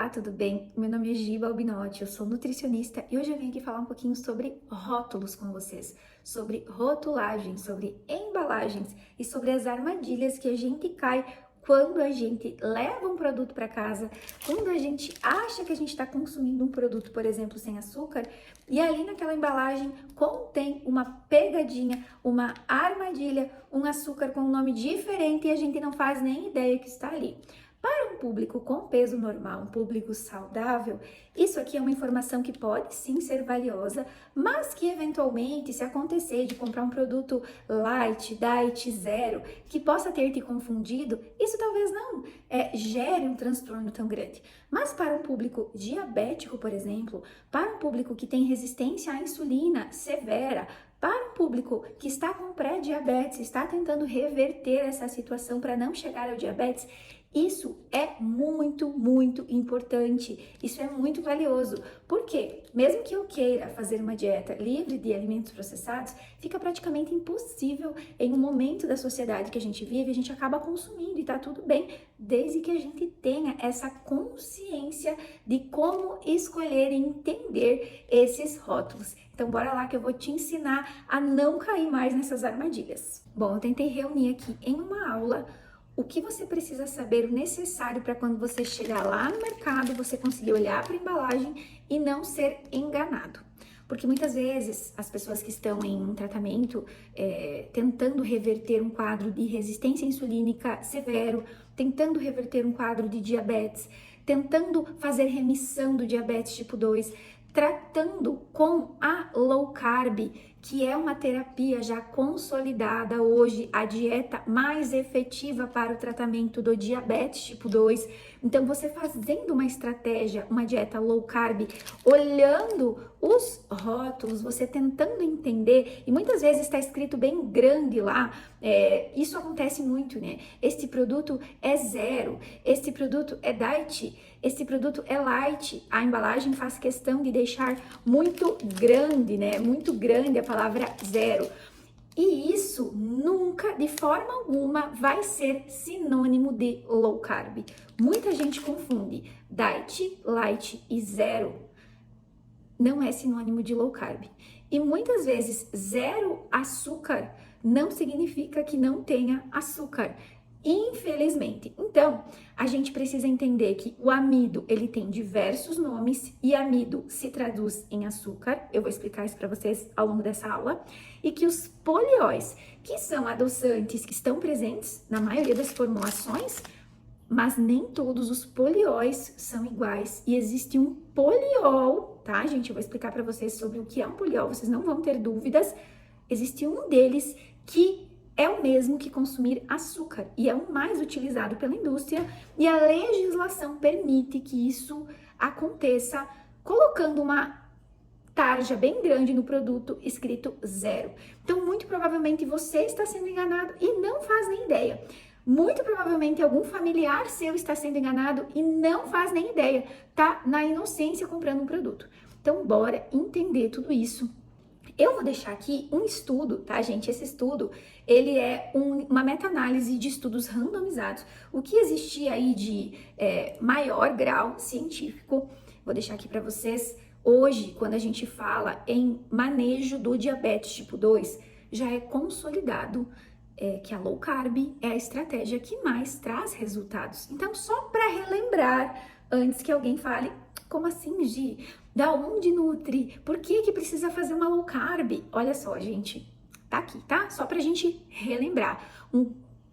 Olá, tudo bem? Meu nome é Giba Albinotti, eu sou nutricionista e hoje eu vim aqui falar um pouquinho sobre rótulos com vocês, sobre rotulagem, sobre embalagens e sobre as armadilhas que a gente cai quando a gente leva um produto para casa, quando a gente acha que a gente está consumindo um produto, por exemplo, sem açúcar, e ali naquela embalagem contém uma pegadinha, uma armadilha, um açúcar com um nome diferente e a gente não faz nem ideia que está ali. Para um público com peso normal, um público saudável, isso aqui é uma informação que pode sim ser valiosa, mas que eventualmente, se acontecer de comprar um produto light, diet, zero, que possa ter te confundido, isso talvez não gere um transtorno tão grande. Mas para um público diabético, por exemplo, para um público que tem resistência à insulina severa, para um público que está com pré-diabetes, está tentando reverter essa situação para não chegar ao diabetes, isso é muito, muito importante, isso é muito valioso, porque mesmo que eu queira fazer uma dieta livre de alimentos processados, fica praticamente impossível em um momento da sociedade que a gente vive, a gente acaba consumindo e tá tudo bem, desde que a gente tenha essa consciência de como escolher e entender esses rótulos. Então bora lá que eu vou te ensinar a não cair mais nessas armadilhas. Bom, eu tentei reunir aqui em uma aula o que você precisa saber, o necessário para quando você chegar lá no mercado, você conseguir olhar para a embalagem e não ser enganado. Porque muitas vezes as pessoas que estão em um tratamento tentando reverter um quadro de resistência insulínica severo, tentando reverter um quadro de diabetes, tentando fazer remissão do diabetes tipo 2, tratando com a low carb, que é uma terapia já consolidada hoje, a dieta mais efetiva para o tratamento do diabetes tipo 2. Então, você fazendo uma estratégia, uma dieta low carb, olhando os rótulos, você tentando entender, e muitas vezes está escrito bem grande lá, isso acontece muito, né? Este produto é zero, este produto é diet, este produto é light, a embalagem faz questão de deixar muito grande, né? Muito grande a palavra zero. E isso nunca, de forma alguma, vai ser sinônimo de low carb. Muita gente confunde diet, light e zero. Não é sinônimo de low carb. E muitas vezes zero açúcar não significa que não tenha açúcar. Infelizmente. Então, a gente precisa entender que o amido, ele tem diversos nomes e amido se traduz em açúcar. Eu vou explicar isso para vocês ao longo dessa aula. E que os polióis, que são adoçantes que estão presentes na maioria das formulações, mas nem todos os polióis são iguais. E existe um poliol, tá, gente? Eu vou explicar para vocês sobre o que é um poliol, vocês não vão ter dúvidas. Existe um deles que é o mesmo que consumir açúcar e é o mais utilizado pela indústria e a legislação permite que isso aconteça colocando uma tarja bem grande no produto escrito zero. Então, muito provavelmente você está sendo enganado e não faz nem ideia. Muito provavelmente algum familiar seu está sendo enganado e não faz nem ideia, tá na inocência comprando um produto. Então, bora entender tudo isso. Eu vou deixar aqui um estudo, tá, gente? Esse estudo, ele é uma meta-análise de estudos randomizados. O que existia aí de maior grau científico, vou deixar aqui para vocês. Hoje, quando a gente fala em manejo do diabetes tipo 2, já é consolidado que a low carb é a estratégia que mais traz resultados. Então, só para relembrar, antes que alguém fale, como assim, Gi? Da onde nutre? Por que precisa fazer uma low carb? Olha só, gente, tá aqui, tá? Só pra gente relembrar.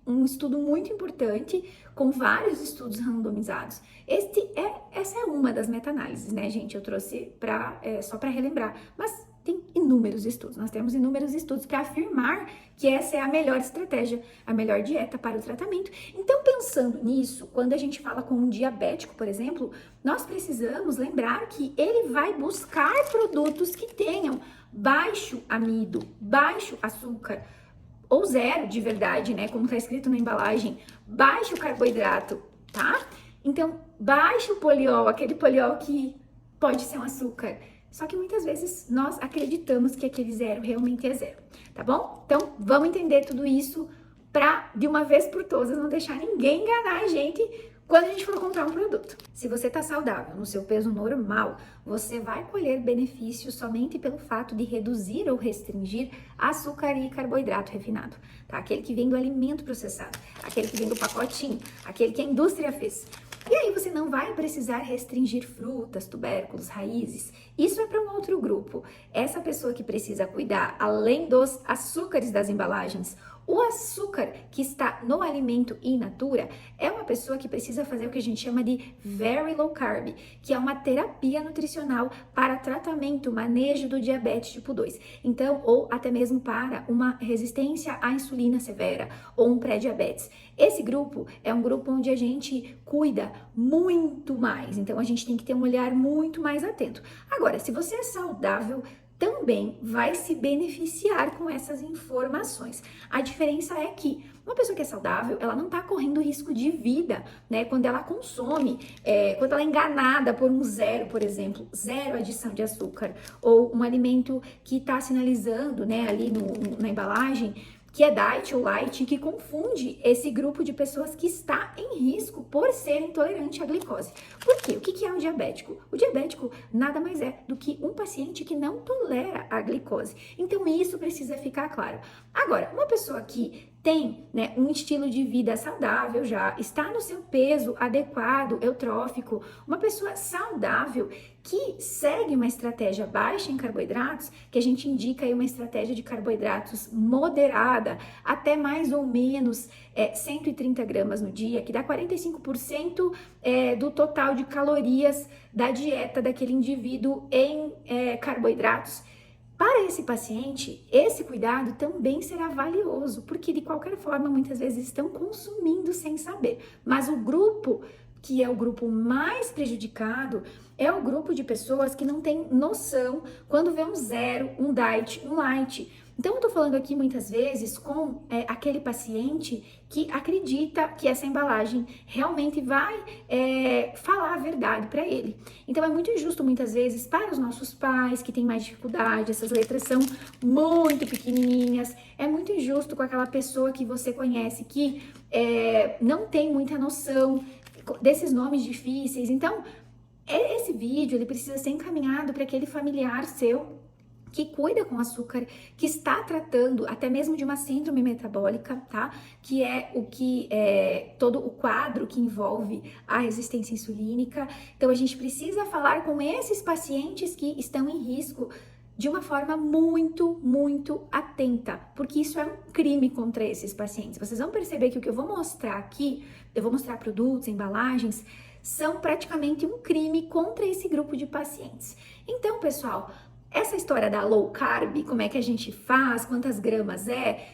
Um estudo muito importante, com vários estudos randomizados. Essa é uma das meta-análises, né, gente? Eu trouxe só para relembrar, mas tem inúmeros estudos. Nós temos inúmeros estudos para afirmar que essa é a melhor estratégia, a melhor dieta para o tratamento. Então, pensando nisso, quando a gente fala com um diabético, por exemplo, nós precisamos lembrar que ele vai buscar produtos que tenham baixo amido, baixo açúcar, ou zero de verdade, né? Como tá escrito na embalagem, baixo carboidrato, tá? Então, baixo poliol, aquele poliol que pode ser um açúcar. Só que muitas vezes nós acreditamos que aquele zero realmente é zero, tá bom? Então, vamos entender tudo isso pra, de uma vez por todas, não deixar ninguém enganar a gente Quando a gente for comprar um produto, se você está saudável no seu peso normal, você vai colher benefícios somente pelo fato de reduzir ou restringir açúcar e carboidrato refinado, tá? Aquele que vem do alimento processado, aquele que vem do pacotinho, aquele que a indústria fez. E aí você não vai precisar restringir frutas, tubérculos, raízes. Isso é para um outro grupo. Essa pessoa que precisa cuidar, além dos açúcares das embalagens, o açúcar que está no alimento in natura é uma pessoa que precisa fazer o que a gente chama de very low carb, que é uma terapia nutricional para tratamento, manejo do diabetes tipo 2. Então, ou até mesmo para uma resistência à insulina severa ou um pré-diabetes. Esse grupo é um grupo onde a gente cuida muito mais, então a gente tem que ter um olhar muito mais atento. Agora, se você é saudável, também vai se beneficiar com essas informações. A diferença é que uma pessoa que é saudável, ela não está correndo risco de vida, né? Quando ela consome, quando ela é enganada por um zero, por exemplo, zero adição de açúcar, ou um alimento que está sinalizando, né, ali na embalagem, que é diet ou light, que confunde esse grupo de pessoas que está em risco por ser intolerante à glicose. Por quê? O que é um diabético? O diabético nada mais é do que um paciente que não tolera a glicose. Então isso precisa ficar claro. Agora, uma pessoa que tem, né, um estilo de vida saudável já, está no seu peso adequado, eutrófico, uma pessoa saudável que segue uma estratégia baixa em carboidratos, que a gente indica aí uma estratégia de carboidratos moderada, até mais ou menos 130 gramas no dia, que dá 45% do total de calorias da dieta daquele indivíduo em carboidratos. Para esse paciente, esse cuidado também será valioso, porque de qualquer forma, muitas vezes estão consumindo sem saber. Mas o grupo que é o grupo mais prejudicado é o grupo de pessoas que não tem noção quando vê um zero, um diet, um light. Então, eu tô falando aqui muitas vezes com aquele paciente que acredita que essa embalagem realmente vai falar a verdade para ele. Então, é muito injusto muitas vezes para os nossos pais que têm mais dificuldade, essas letras são muito pequenininhas. É muito injusto com aquela pessoa que você conhece que não tem muita noção desses nomes difíceis. Então, esse vídeo ele precisa ser encaminhado para aquele familiar seu que cuida com açúcar, que está tratando até mesmo de uma síndrome metabólica, tá? Que é o que todo o quadro que envolve a resistência insulínica. Então a gente precisa falar com esses pacientes que estão em risco de uma forma muito, muito atenta, porque isso é um crime contra esses pacientes. Vocês vão perceber que o que eu vou mostrar aqui, eu vou mostrar produtos, embalagens, são praticamente um crime contra esse grupo de pacientes. Então, pessoal, essa história da low carb, como é que a gente faz, quantas gramas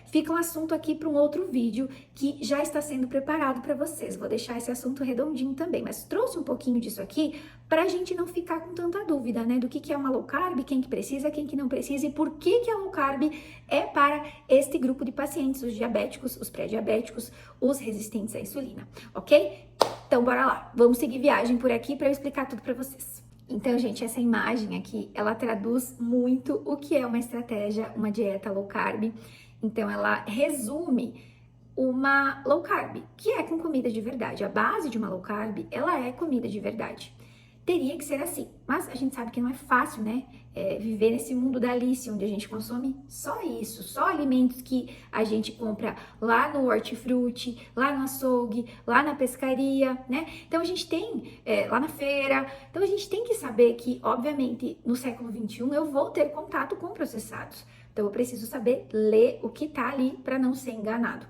fica um assunto aqui para um outro vídeo que já está sendo preparado para vocês. Vou deixar esse assunto redondinho também, mas trouxe um pouquinho disso aqui para a gente não ficar com tanta dúvida, né? Do que é uma low carb, quem que precisa, quem que não precisa e por que a low carb é para este grupo de pacientes, os diabéticos, os pré-diabéticos, os resistentes à insulina, ok? Então, bora lá. Vamos seguir viagem por aqui para eu explicar tudo para vocês. Então, gente, essa imagem aqui, ela traduz muito o que é uma estratégia, uma dieta low carb. Então, ela resume uma low carb, que é com comida de verdade. A base de uma low carb, ela é comida de verdade. Teria que ser assim, mas a gente sabe que não é fácil, né? Viver nesse mundo da Alice, onde a gente consome só isso, só alimentos que a gente compra lá no hortifruti, lá no açougue, lá na pescaria, né? Então a gente tem lá na feira, então a gente tem que saber que, obviamente, no século XXI eu vou ter contato com processados. Então eu preciso saber ler o que tá ali para não ser enganado.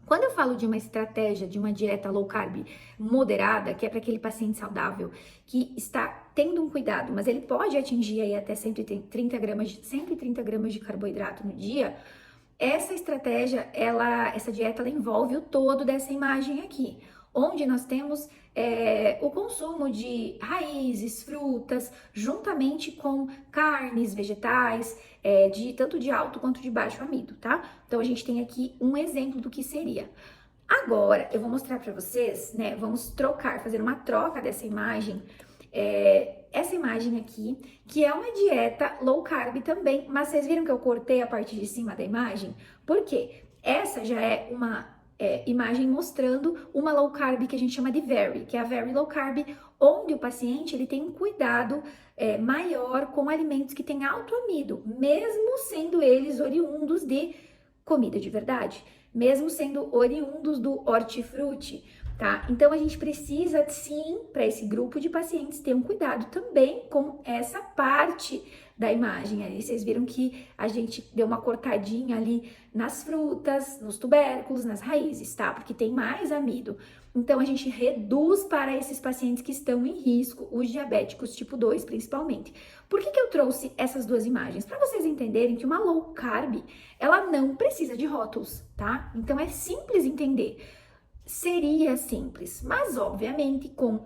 Quando eu falo de uma estratégia, de uma dieta low carb moderada, que é para aquele paciente saudável que está tendo um cuidado, mas ele pode atingir aí até 130 gramas de carboidrato no dia, essa estratégia, essa dieta, ela envolve o todo dessa imagem aqui, onde nós temos o consumo de raízes, frutas, juntamente com carnes, vegetais, tanto de alto quanto de baixo amido, tá? Então, a gente tem aqui um exemplo do que seria. Agora, eu vou mostrar para vocês, né? Vamos fazer uma troca dessa imagem. Essa imagem aqui, que é uma dieta low carb também, mas vocês viram que eu cortei a parte de cima da imagem? Por quê? Essa já é uma imagem mostrando uma low carb que a gente chama de very, que é a very low carb, onde o paciente ele tem um cuidado maior com alimentos que têm alto amido, mesmo sendo eles oriundos de comida de verdade, mesmo sendo oriundos do hortifruti, tá? Então a gente precisa sim, para esse grupo de pacientes, ter um cuidado também com essa parte da imagem. Aí vocês viram que a gente deu uma cortadinha ali nas frutas, nos tubérculos, nas raízes, tá? Porque tem mais amido. Então a gente reduz para esses pacientes que estão em risco, os diabéticos tipo 2 principalmente. Por que eu trouxe essas duas imagens? Para vocês entenderem que uma low carb, ela não precisa de rótulos, tá? Então é simples entender. Seria simples, mas obviamente com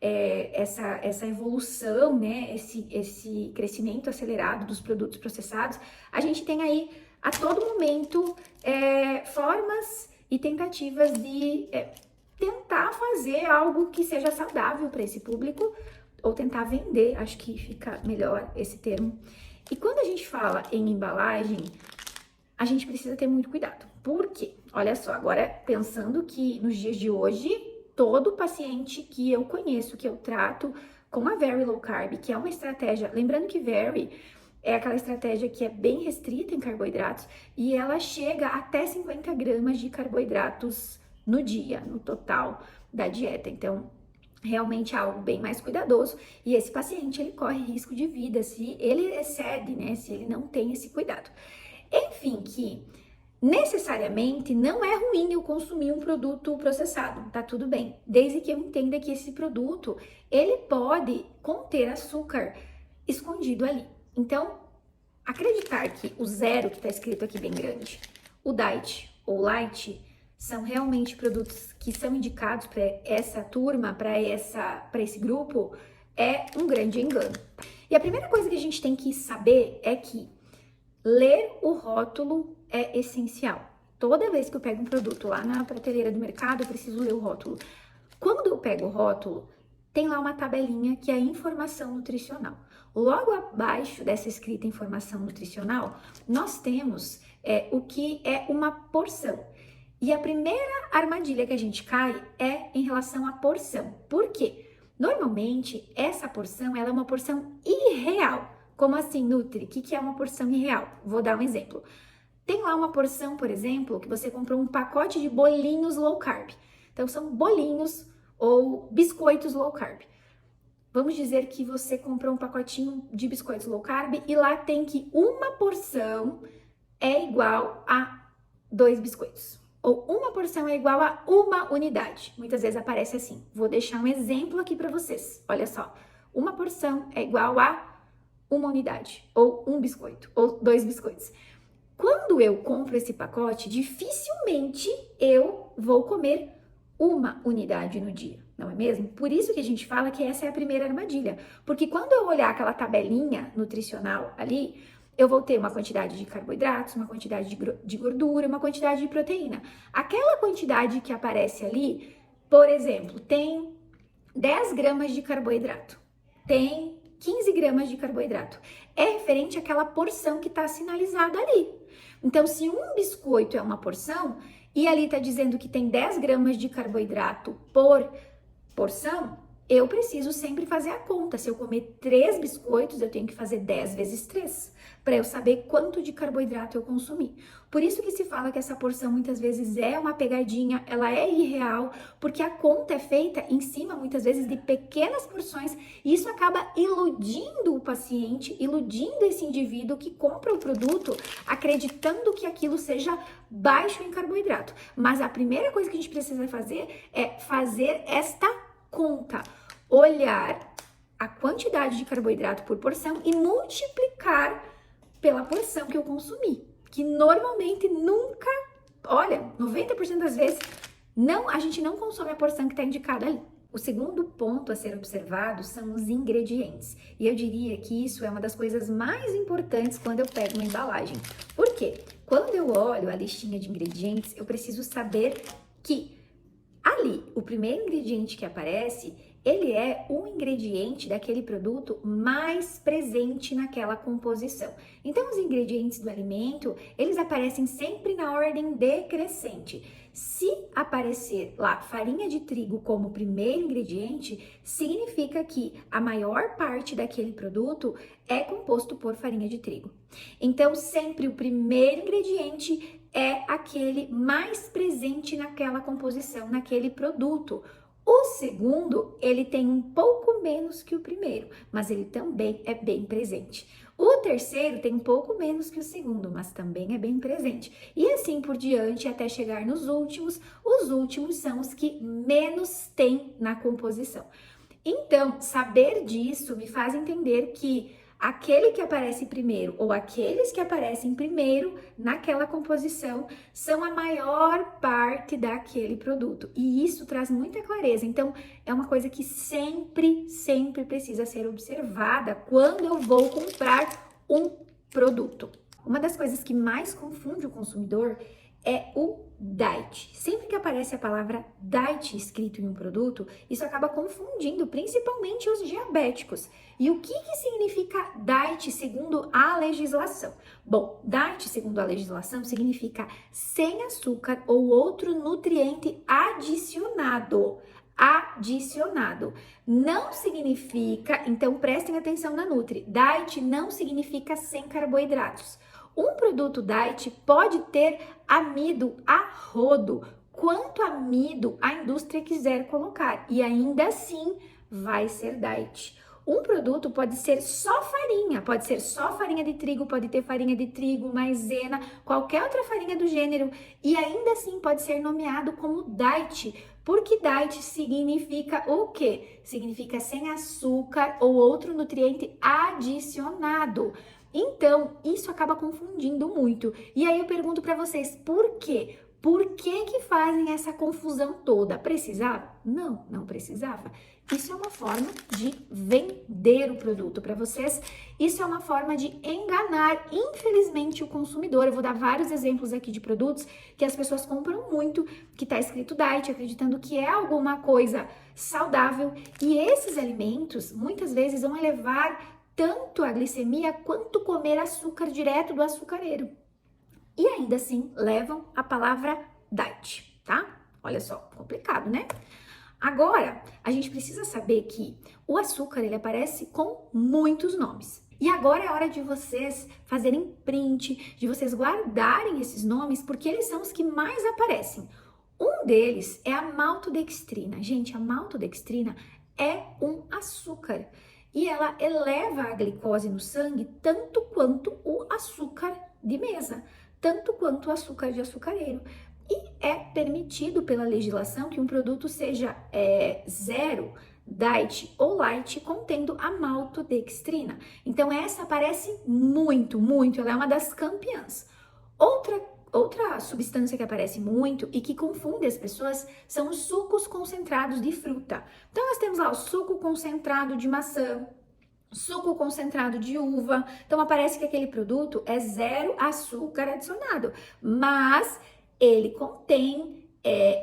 essa evolução, né, esse crescimento acelerado dos produtos processados, a gente tem aí a todo momento formas e tentativas de tentar fazer algo que seja saudável para esse público, ou tentar vender, acho que fica melhor esse termo. E quando a gente fala em embalagem, a gente precisa ter muito cuidado. Por quê? Olha só, agora pensando que nos dias de hoje, todo paciente que eu conheço, que eu trato com a Very Low Carb, que é uma estratégia, lembrando que Very é aquela estratégia que é bem restrita em carboidratos e ela chega até 50 gramas de carboidratos no dia, no total da dieta. Então, realmente é algo bem mais cuidadoso e esse paciente, ele corre risco de vida se ele excede, né, se ele não tem esse cuidado. Enfim, que necessariamente não é ruim eu consumir um produto processado, tá tudo bem, desde que eu entenda que esse produto, ele pode conter açúcar escondido ali. Então, acreditar que o zero, que tá escrito aqui bem grande, o diet ou light, são realmente produtos que são indicados para essa turma, para esse grupo, é um grande engano. E a primeira coisa que a gente tem que saber é que ler o rótulo é essencial. Toda vez que eu pego um produto lá na prateleira do mercado, eu preciso ler o rótulo. Quando eu pego o rótulo, tem lá uma tabelinha que é a informação nutricional. Logo abaixo dessa escrita informação nutricional, nós temos o que é uma porção. E a primeira armadilha que a gente cai é em relação à porção. Por quê? Normalmente, essa porção ela é uma porção irreal. Como assim, Nutri? O que é uma porção irreal? Vou dar um exemplo. Tem lá uma porção, por exemplo, que você comprou um pacote de bolinhos low carb. Então, são bolinhos ou biscoitos low carb. Vamos dizer que você comprou um pacotinho de biscoitos low carb e lá tem que uma porção é igual a 2 biscoitos. Ou uma porção é igual a uma unidade. Muitas vezes aparece assim. Vou deixar um exemplo aqui para vocês. Olha só. Uma porção é igual a uma unidade, ou um biscoito, ou 2 biscoitos. Quando eu compro esse pacote, dificilmente eu vou comer uma unidade no dia, não é mesmo? Por isso que a gente fala que essa é a primeira armadilha, porque quando eu olhar aquela tabelinha nutricional ali, eu vou ter uma quantidade de carboidratos, uma quantidade de gordura, uma quantidade de proteína. Aquela quantidade que aparece ali, por exemplo, tem 10 gramas de carboidrato, tem 15 gramas de carboidrato. É referente àquela porção que está sinalizada ali. Então, se um biscoito é uma porção e ali está dizendo que tem 10 gramas de carboidrato por porção, eu preciso sempre fazer a conta. Se eu comer 3 biscoitos, eu tenho que fazer 10 vezes 3, para eu saber quanto de carboidrato eu consumi. Por isso que se fala que essa porção muitas vezes é uma pegadinha, ela é irreal, porque a conta é feita em cima, muitas vezes, de pequenas porções, e isso acaba iludindo o paciente, iludindo esse indivíduo que compra o produto, acreditando que aquilo seja baixo em carboidrato. Mas a primeira coisa que a gente precisa fazer é fazer esta conta, olhar a quantidade de carboidrato por porção e multiplicar pela porção que eu consumi, que normalmente nunca, olha, 90% das vezes, a gente não consome a porção que está indicada ali. O segundo ponto a ser observado são os ingredientes. E eu diria que isso é uma das coisas mais importantes quando eu pego uma embalagem. Por quê? Quando eu olho a listinha de ingredientes, eu preciso saber que ali, o primeiro ingrediente que aparece, ele é o ingrediente daquele produto mais presente naquela composição. Então, os ingredientes do alimento, eles aparecem sempre na ordem decrescente. Se aparecer lá farinha de trigo como primeiro ingrediente, significa que a maior parte daquele produto é composto por farinha de trigo. Então, sempre o primeiro ingrediente é aquele mais presente naquela composição, naquele produto. O segundo, ele tem um pouco menos que o primeiro, mas ele também é bem presente. O terceiro tem um pouco menos que o segundo, mas também é bem presente. E assim por diante até chegar nos últimos. Os últimos são os que menos tem na composição. Então, saber disso me faz entender que aquele que aparece primeiro ou aqueles que aparecem primeiro naquela composição são a maior parte daquele produto. E isso traz muita clareza. Então, é uma coisa que sempre precisa ser observada quando eu vou comprar um produto. Uma das coisas que mais confunde o consumidor é o diet. Sempre que aparece a palavra diet escrito em um produto, isso acaba confundindo principalmente os diabéticos. E o que significa diet segundo a legislação? Bom, diet segundo a legislação significa sem açúcar ou outro nutriente adicionado. Não significa, então prestem atenção na Nutri, diet não significa sem carboidratos. Um produto diet pode ter amido a rodo, quanto amido a indústria quiser colocar, e ainda assim vai ser diet. Um produto pode ser só farinha de trigo, pode ter farinha de trigo, maisena, qualquer outra farinha do gênero, e ainda assim pode ser nomeado como diet, porque diet significa o quê? Significa sem açúcar ou outro nutriente adicionado. Então, isso acaba confundindo muito. E aí eu pergunto para vocês, por quê? Por que fazem essa confusão toda? Precisava? Não, não precisava. Isso é uma forma de vender o produto para vocês. Isso é uma forma de enganar, infelizmente, o consumidor. Eu vou dar vários exemplos aqui de produtos que as pessoas compram muito, que está escrito diet, acreditando que é alguma coisa saudável. E esses alimentos, muitas vezes, vão elevar tanto a glicemia quanto comer açúcar direto do açucareiro. E ainda assim levam a palavra diet, tá? Olha só, complicado, né? Agora, a gente precisa saber que o açúcar, ele aparece com muitos nomes. E agora é hora de vocês fazerem print, de vocês guardarem esses nomes, porque eles são os que mais aparecem. Um deles é a maltodextrina. Gente, a maltodextrina é um açúcar. E ela eleva a glicose no sangue tanto quanto o açúcar de mesa, tanto quanto o açúcar de açucareiro. E é permitido pela legislação que um produto seja zero, diet ou light contendo a maltodextrina. Então essa aparece muito, ela é uma das campeãs. Outra substância que aparece muito e que confunde as pessoas são os sucos concentrados de fruta. Então, nós temos lá o suco concentrado de maçã, suco concentrado de uva. Então, aparece que aquele produto é zero açúcar adicionado, mas ele contém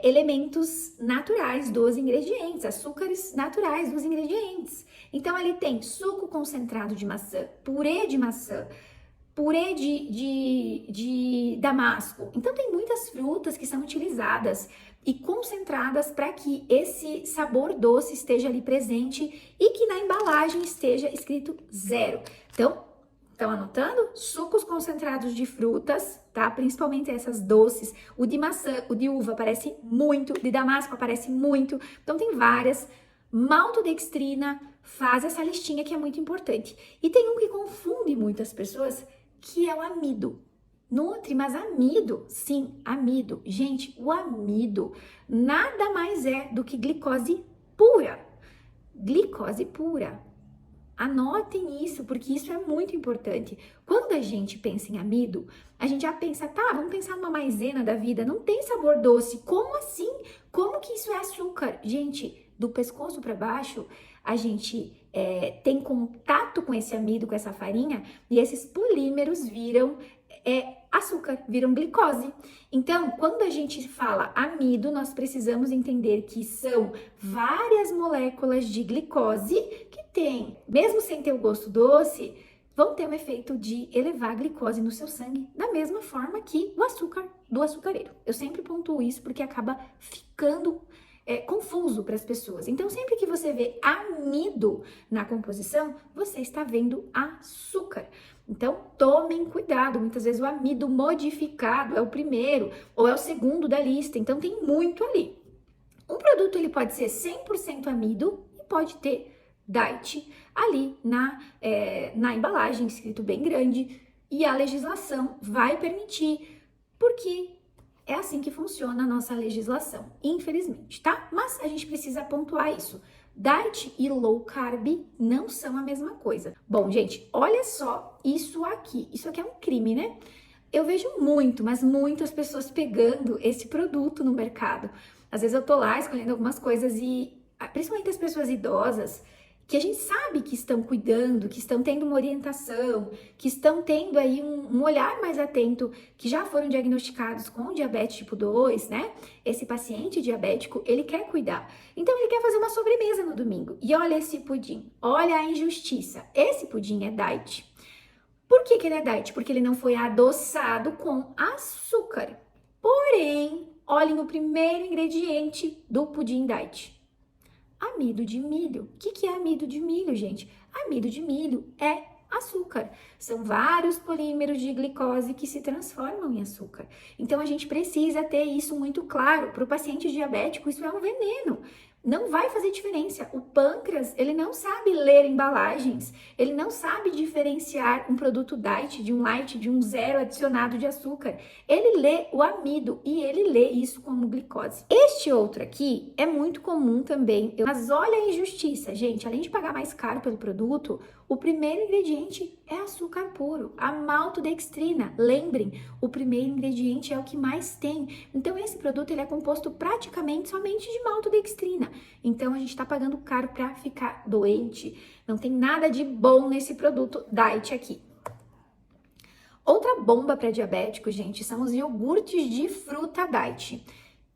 elementos naturais dos ingredientes, açúcares naturais dos ingredientes. Então, ele tem suco concentrado de maçã, purê de damasco. Então, tem muitas frutas que são utilizadas e concentradas para que esse sabor doce esteja ali presente e que na embalagem esteja escrito zero. Então, estão anotando? Sucos concentrados de frutas, tá? Principalmente essas doces. O de maçã, o de uva aparece muito, de damasco aparece muito. Então, tem várias. Maltodextrina faz essa listinha que é muito importante. E tem um que confunde muitas pessoas, que é o amido. Nutri, mas amido, sim, amido. Gente, o amido nada mais é do que glicose pura. Glicose pura. Anotem isso, porque isso é muito importante. Quando a gente pensa em amido, a gente já pensa, tá, vamos pensar numa maisena da vida, não tem sabor doce. Como assim? Como que isso é açúcar? Gente, do pescoço para baixo, a gente tem contato com esse amido, com essa farinha, e esses polímeros viram açúcar, viram glicose. Então, quando a gente fala amido, nós precisamos entender que são várias moléculas de glicose que tem, mesmo sem ter o gosto doce, vão ter um efeito de elevar a glicose no seu sangue, da mesma forma que o açúcar do açucareiro. Eu sempre pontuo isso porque acaba ficando confuso para as pessoas. Então, sempre que você vê amido na composição, você está vendo açúcar. Então, tomem cuidado. Muitas vezes o amido modificado é o primeiro ou é o segundo da lista. Então, tem muito ali. Um produto ele pode ser 100% amido e pode ter DIET ali na embalagem, escrito bem grande. E a legislação vai permitir, porque é assim que funciona a nossa legislação, infelizmente, tá? Mas a gente precisa pontuar isso. Diet e low carb não são a mesma coisa. Bom, gente, olha só isso aqui. Isso aqui é um crime, né? Eu vejo muito, mas muitas pessoas pegando esse produto no mercado. Às vezes eu tô lá escolhendo algumas coisas e, principalmente as pessoas idosas, que a gente sabe que estão cuidando, que estão tendo uma orientação, que estão tendo aí um olhar mais atento, que já foram diagnosticados com diabetes tipo 2, né? Esse paciente diabético, ele quer cuidar. Então, ele quer fazer uma sobremesa no domingo. E olha esse pudim, olha a injustiça. Esse pudim é diet. Por que ele é diet? Porque ele não foi adoçado com açúcar. Porém, olhem o primeiro ingrediente do pudim diet. Amido de milho. O que é amido de milho, gente? Amido de milho é açúcar. São vários polímeros de glicose que se transformam em açúcar. Então, a gente precisa ter isso muito claro. Para o paciente diabético, isso é um veneno. Não vai fazer diferença. O pâncreas, ele não sabe ler embalagens, ele não sabe diferenciar um produto diet de um light, de um zero adicionado de açúcar. Ele lê o amido e ele lê isso como glicose. Este outro aqui é muito comum também, mas olha a injustiça, gente. Além de pagar mais caro pelo produto, o primeiro ingrediente é açúcar puro, a maltodextrina. Lembrem, o primeiro ingrediente é o que mais tem. Então, esse produto ele é composto praticamente somente de maltodextrina. Então, a gente tá pagando caro para ficar doente. Não tem nada de bom nesse produto diet aqui. Outra bomba para diabético, gente, são os iogurtes de fruta diet.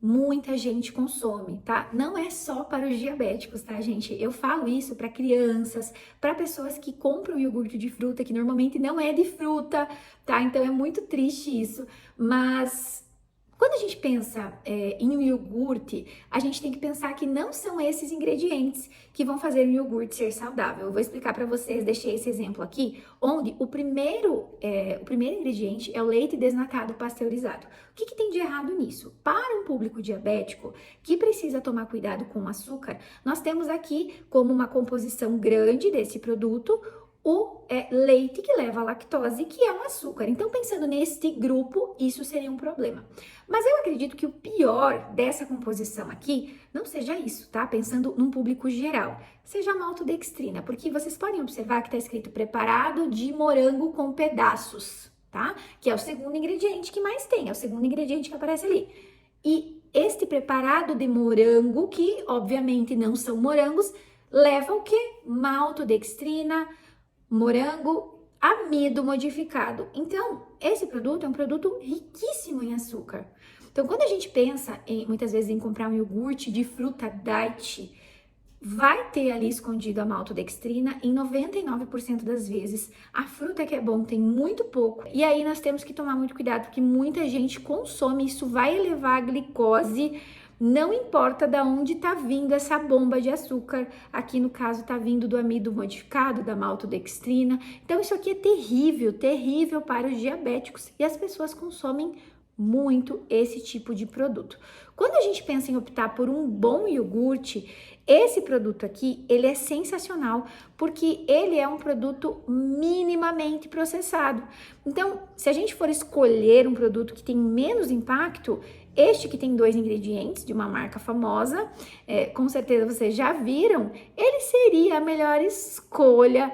Muita gente consome, tá? Não é só para os diabéticos, tá, gente? Eu falo isso para crianças, para pessoas que compram iogurte de fruta, que normalmente não é de fruta, tá? Então é muito triste isso, mas quando a gente pensa em um iogurte, a gente tem que pensar que não são esses ingredientes que vão fazer o iogurte ser saudável. Eu vou explicar para vocês, deixei esse exemplo aqui, onde o primeiro ingrediente é o leite desnatado pasteurizado. O que tem de errado nisso? Para um público diabético que precisa tomar cuidado com o açúcar, nós temos aqui como uma composição grande desse produto o leite que leva a lactose, que é o açúcar. Então, pensando neste grupo, isso seria um problema. Mas eu acredito que o pior dessa composição aqui não seja isso, tá? Pensando num público geral, seja a maltodextrina, porque vocês podem observar que está escrito preparado de morango com pedaços, tá? Que é o segundo ingrediente que mais tem, é o segundo ingrediente que aparece ali. E este preparado de morango, que obviamente não são morangos, leva o quê? Maltodextrina, morango, amido modificado. Então, esse produto é um produto riquíssimo em açúcar. Então, quando a gente pensa muitas vezes em comprar um iogurte de fruta diet, vai ter ali escondido a maltodextrina em 99% das vezes. A fruta que é bom tem muito pouco. E aí nós temos que tomar muito cuidado, porque muita gente consome, isso vai elevar a glicose. Não importa de onde está vindo essa bomba de açúcar, aqui no caso está vindo do amido modificado, da maltodextrina. Então isso aqui é terrível, terrível para os diabéticos e as pessoas consomem muito esse tipo de produto. Quando a gente pensa em optar por um bom iogurte, esse produto aqui, ele é sensacional, porque ele é um produto minimamente processado. Então, se a gente for escolher um produto que tem menos impacto, este que tem 2 ingredientes de uma marca famosa, com certeza vocês já viram, ele seria a melhor escolha,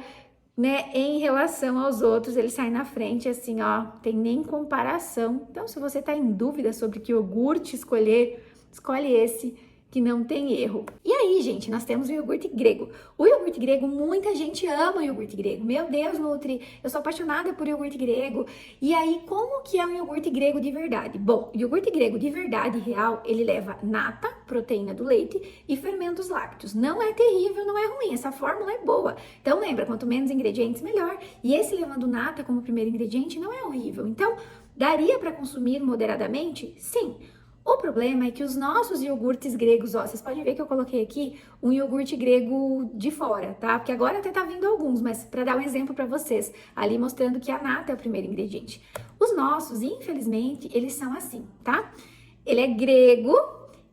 né, em relação aos outros. Ele sai na frente assim, ó, tem nem comparação. Então, se você tá em dúvida sobre que iogurte escolher, escolhe esse, que não tem erro. E aí, gente, nós temos o iogurte grego. O iogurte grego, muita gente ama o iogurte grego. Meu Deus, Nutri, eu sou apaixonada por iogurte grego. E aí, como que é um iogurte grego de verdade? Bom, o iogurte grego de verdade real, ele leva nata, proteína do leite e fermentos lácteos. Não é terrível, não é ruim, essa fórmula é boa. Então lembra, quanto menos ingredientes, melhor. E esse levando nata como primeiro ingrediente não é horrível. Então, daria para consumir moderadamente? Sim. O problema é que os nossos iogurtes gregos, ó, vocês podem ver que eu coloquei aqui um iogurte grego de fora, tá? Porque agora até tá vindo alguns, mas para dar um exemplo para vocês, ali mostrando que a nata é o primeiro ingrediente. Os nossos, infelizmente, eles são assim, tá? Ele é grego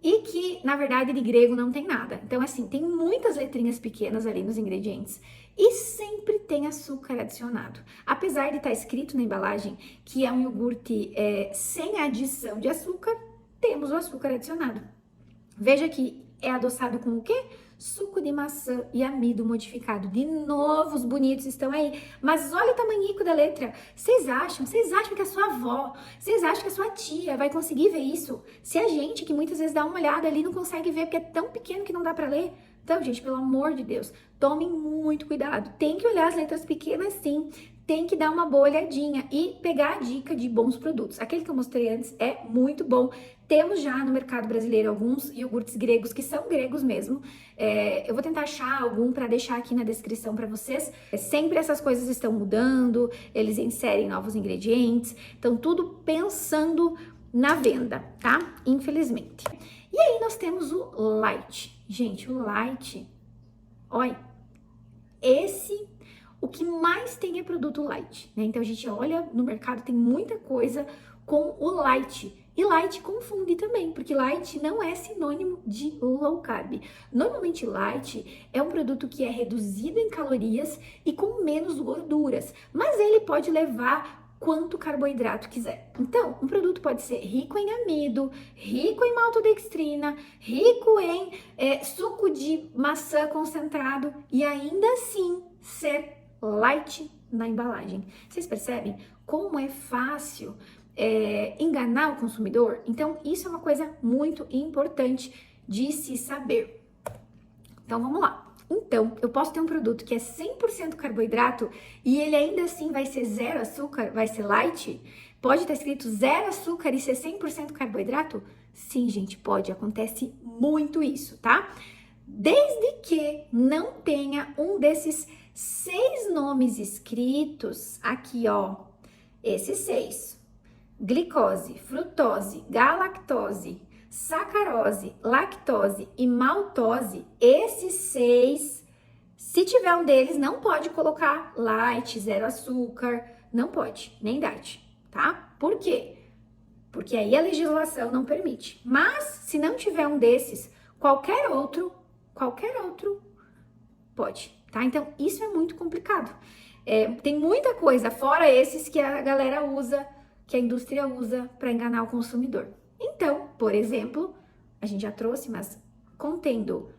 e que, na verdade, de grego não tem nada. Então, assim, tem muitas letrinhas pequenas ali nos ingredientes e sempre tem açúcar adicionado. Apesar de estar escrito na embalagem que é um iogurte sem adição de açúcar, temos o açúcar adicionado. Veja que é adoçado com o quê? Suco de maçã e amido modificado. De novo, os bonitos estão aí. Mas olha o tamanhico da letra. Vocês acham que a sua avó, vocês acham que a sua tia vai conseguir ver isso? Se a gente, que muitas vezes dá uma olhada ali, não consegue ver porque é tão pequeno que não dá para ler. Então, gente, pelo amor de Deus, tomem muito cuidado. Tem que olhar as letras pequenas, sim. Tem que dar uma boa olhadinha e pegar a dica de bons produtos. Aquele que eu mostrei antes é muito bom. Temos já no mercado brasileiro alguns iogurtes gregos que são gregos mesmo. Eu vou tentar achar algum para deixar aqui na descrição para vocês. Sempre essas coisas estão mudando, eles inserem novos ingredientes. Então, tudo pensando na venda, tá? Infelizmente. E aí nós temos o light. Gente, o light, olha, o que mais tem é produto light, né? Então a gente olha no mercado, tem muita coisa com o light. E light confunde também, porque light não é sinônimo de low carb. Normalmente light é um produto que é reduzido em calorias e com menos gorduras, mas ele pode levar quanto carboidrato quiser. Então, um produto pode ser rico em amido, rico em maltodextrina, rico em suco de maçã concentrado e ainda assim ser light na embalagem. Vocês percebem como é fácil enganar o consumidor? Então, isso é uma coisa muito importante de se saber. Então, vamos lá. Então, eu posso ter um produto que é 100% carboidrato e ele ainda assim vai ser zero açúcar, vai ser light? Pode estar escrito zero açúcar e ser 100% carboidrato? Sim, gente, pode. Acontece muito isso, tá? Desde que não tenha um desses 6 nomes escritos aqui, ó. Esses 6. Glicose, frutose, galactose, sacarose, lactose e maltose, esses 6, se tiver um deles, não pode colocar light, zero açúcar, não pode, nem diet, tá? Por quê? Porque aí a legislação não permite. Mas, se não tiver um desses, qualquer outro pode, tá? Então, isso é muito complicado. Tem muita coisa, fora esses que a galera usa, que a indústria usa para enganar o consumidor. Então, por exemplo, a gente já trouxe, mas contendo